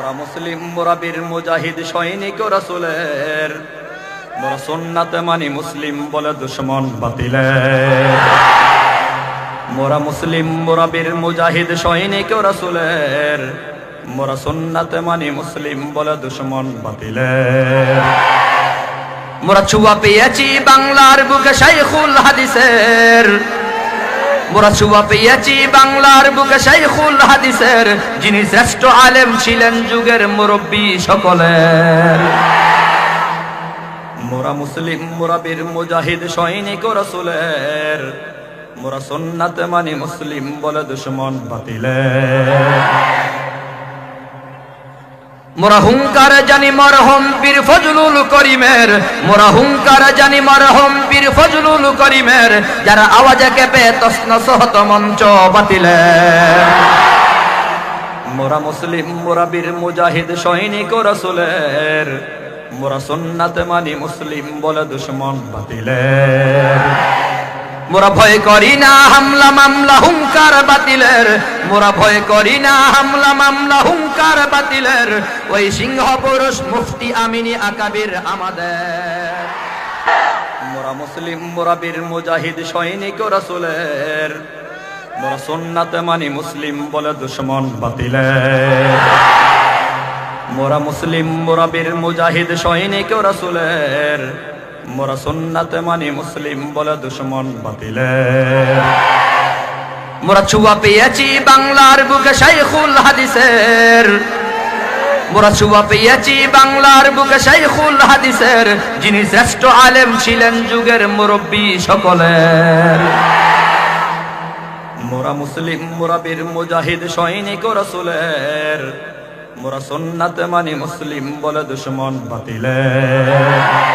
মোরা মুসলিম মোরা বীর মুজাহিদ সৈনিক রাসূলের, মোরা সুন্নাত মানি মুসলিম বলে দুশমন বাতিলের। মোরা মুসলিম মোরা বীর মুজাহিদ সৈনিক রাসূলের, মোরা সুন্নাত মানি মুসলিম বলে দুশমন বাতিলের। মোরা ছুয়া পেয়েছি বাংলার বুকে শাইখুল হাদিসের, মোরা ছুয়া পেয়েছি বাংলার বুকে শাইখুল হাদিসের, যিনি শ্রেষ্ঠ আলেম ছিলেন যুগের মুরব্বী সকলের। মোরা মুসলিম মোরা বীর মুজাহিদ সৈনিক রাসূলের, মোরা সুন্নাত মানি মুসলিম বলে দুশমন বাতিলের। মোরা হুঙ্কার জানি মরহুম পীর ফজলুল করিমের, মোরা হুঙ্কার জানি মরহুম পীর ফজলুল করিমের, যারা আওয়াজে কেঁপে তছনছ হতো মঞ্চ বাতিলের। মোরা মুসলিম মোরা বীর মুজাহিদ সৈনিক রাসূলের, মোরা সুন্নাত মানি মুসলিম বলে দুশমন বাতিলের। মোরা ভয় করি না হামলা মামলা হুঙ্কার বাতিলের, মোরা ভয় করি না হামলা মামলা হুঙ্কার বাতিলের। ওই সিংহ পুরুষ মুফতি আমিনী আকাবির আমাদের। মোরা মুসলিম মোরা বীর মুজাহিদ সৈনিক রাসূলের, মোরা সুন্নাত মানি মুসলিম বলে দুশমন বাতিলের। মোরা মুসলিম মোরা বীর মুজাহিদ সৈনিক রাসূলের, মোরা সুন্নাত মানি মুসলিম বলে দুশমন বাতিলের। মোরা ছুয়া পেয়েছি বাংলার বুকে শাইখুল হাদিসের, মোরা ছুয়া পেয়েছি বাংলার বুকে শাইখুল হাদিসের, যিনি শ্রেষ্ঠ আলেম ছিলেন যুগের মুরব্বী সকলের। মোরা মুসলিম মোরা বীর মুজাহিদ সৈনিক রাসূলের, মোরা সুন্নাত মানি মুসলিম বলে দুশমন বাতিলের।